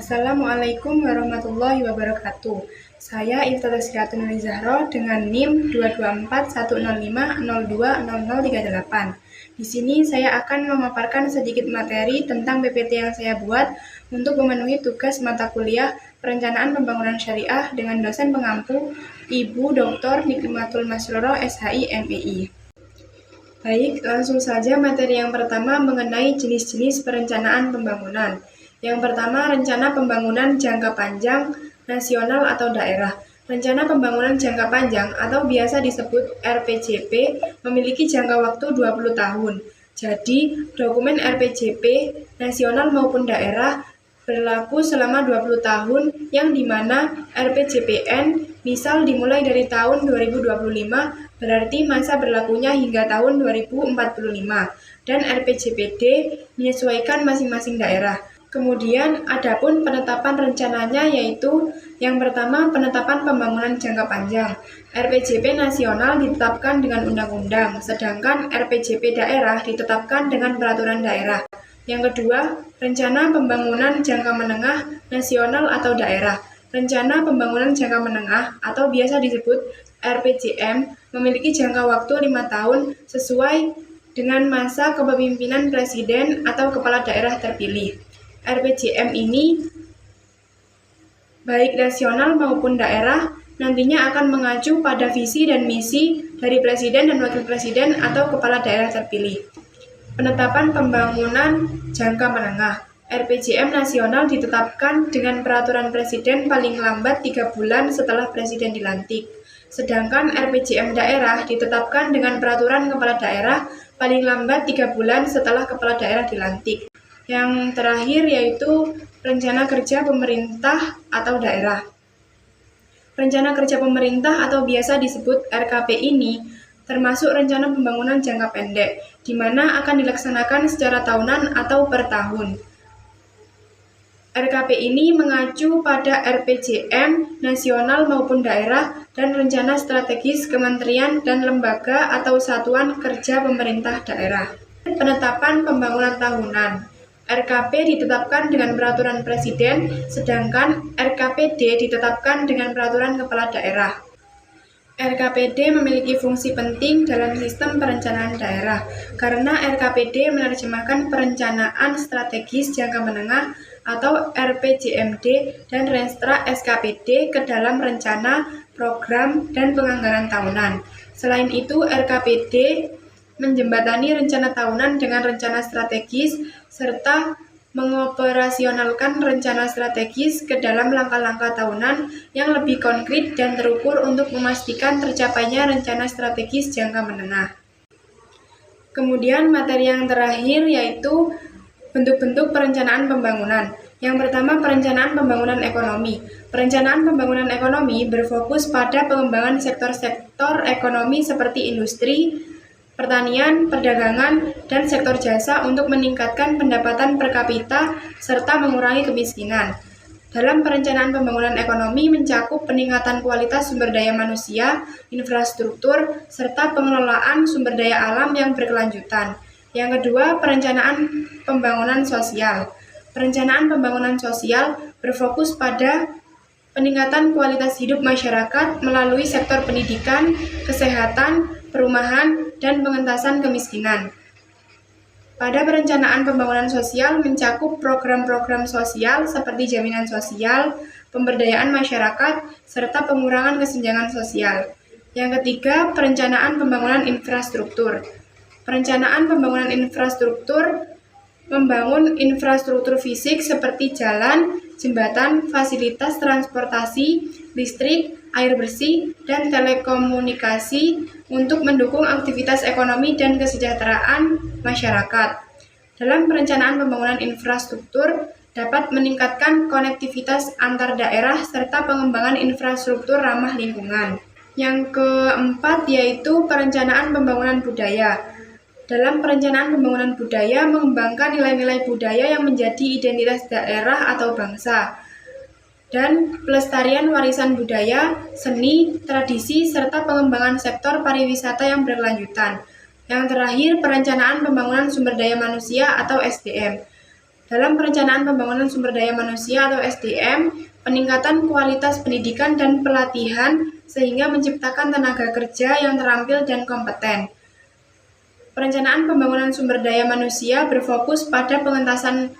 Assalamualaikum warahmatullahi wabarakatuh. Saya Iftata Syiratun Nuri Zahro dengan NIM 2241050200038. Di sini saya akan memaparkan sedikit materi tentang PPT yang saya buat untuk memenuhi tugas mata kuliah Perencanaan Pembangunan Syariah dengan dosen pengampu Ibu Dr. Nikmatul Masroroh SHI MEI. Baik, langsung saja materi yang pertama mengenai jenis-jenis perencanaan pembangunan. Yang pertama, rencana pembangunan jangka panjang, nasional atau daerah. Rencana pembangunan jangka panjang atau biasa disebut RPJP memiliki jangka waktu 20 tahun. Jadi, dokumen RPJP nasional maupun daerah berlaku selama 20 tahun yang dimana RPJPN misal dimulai dari tahun 2025 berarti masa berlakunya hingga tahun 2045 dan RPJPD menyesuaikan masing-masing daerah. Kemudian adapun penetapan rencananya yaitu yang pertama penetapan pembangunan jangka panjang. RPJP nasional ditetapkan dengan undang-undang, sedangkan RPJP daerah ditetapkan dengan peraturan daerah. Yang kedua, rencana pembangunan jangka menengah nasional atau daerah. Rencana pembangunan jangka menengah atau biasa disebut RPJM memiliki jangka waktu 5 tahun sesuai dengan masa kepemimpinan presiden atau kepala daerah terpilih. RPJM ini baik nasional maupun daerah nantinya akan mengacu pada visi dan misi dari presiden dan wakil presiden atau kepala daerah terpilih. Penetapan pembangunan jangka menengah. RPJM nasional ditetapkan dengan peraturan presiden paling lambat 3 bulan setelah presiden dilantik. Sedangkan RPJM daerah ditetapkan dengan peraturan kepala daerah paling lambat 3 bulan setelah kepala daerah dilantik. Yang terakhir yaitu rencana kerja pemerintah atau daerah. Rencana kerja pemerintah atau biasa disebut RKP ini termasuk rencana pembangunan jangka pendek, di mana akan dilaksanakan secara tahunan atau per tahun. RKP ini mengacu pada RPJM nasional maupun daerah dan rencana strategis kementerian dan lembaga atau satuan kerja pemerintah daerah. Penetapan pembangunan tahunan. RKP ditetapkan dengan peraturan presiden, sedangkan RKPD ditetapkan dengan peraturan kepala daerah. RKPD memiliki fungsi penting dalam sistem perencanaan daerah, karena RKPD menerjemahkan perencanaan strategis jangka menengah atau RPJMD dan Renstra SKPD ke dalam rencana, program, dan penganggaran tahunan. Selain itu, RKPD menjembatani rencana tahunan dengan rencana strategis, serta mengoperasionalkan rencana strategis ke dalam langkah-langkah tahunan yang lebih konkret dan terukur untuk memastikan tercapainya rencana strategis jangka menengah. Kemudian materi yang terakhir yaitu bentuk-bentuk perencanaan pembangunan. Yang pertama, perencanaan pembangunan ekonomi. Perencanaan pembangunan ekonomi berfokus pada pengembangan sektor-sektor ekonomi seperti industri, pertanian, perdagangan, dan sektor jasa untuk meningkatkan pendapatan per kapita serta mengurangi kemiskinan. Dalam perencanaan pembangunan ekonomi mencakup peningkatan kualitas sumber daya manusia, infrastruktur, serta pengelolaan sumber daya alam yang berkelanjutan. Yang kedua, perencanaan pembangunan sosial. Perencanaan pembangunan sosial berfokus pada peningkatan kualitas hidup masyarakat melalui sektor pendidikan, kesehatan, perumahan, dan pengentasan kemiskinan. Pada perencanaan pembangunan sosial mencakup program-program sosial seperti jaminan sosial, pemberdayaan masyarakat, serta pengurangan kesenjangan sosial. Yang ketiga, perencanaan pembangunan infrastruktur. Perencanaan pembangunan infrastruktur membangun infrastruktur fisik seperti jalan, jembatan, fasilitas transportasi, listrik, air bersih, dan telekomunikasi untuk mendukung aktivitas ekonomi dan kesejahteraan masyarakat. Dalam perencanaan pembangunan infrastruktur dapat meningkatkan konektivitas antar daerah serta pengembangan infrastruktur ramah lingkungan. Yang keempat yaitu perencanaan pembangunan budaya. Dalam perencanaan pembangunan budaya mengembangkan nilai-nilai budaya yang menjadi identitas daerah atau bangsa, dan pelestarian warisan budaya, seni, tradisi, serta pengembangan sektor pariwisata yang berkelanjutan. Yang terakhir, perencanaan pembangunan sumber daya manusia atau SDM. dalam perencanaan pembangunan sumber daya manusia atau SDM, peningkatan kualitas pendidikan dan pelatihan sehingga menciptakan tenaga kerja yang terampil dan kompeten. Perencanaan pembangunan sumber daya manusia berfokus pada pengentasan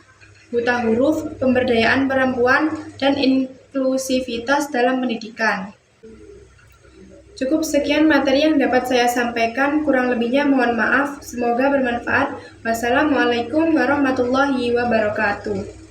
buta huruf, pemberdayaan perempuan, dan inklusivitas dalam pendidikan. Cukup sekian materi yang dapat saya sampaikan, kurang lebihnya mohon maaf, semoga bermanfaat. Wassalamualaikum warahmatullahi wabarakatuh.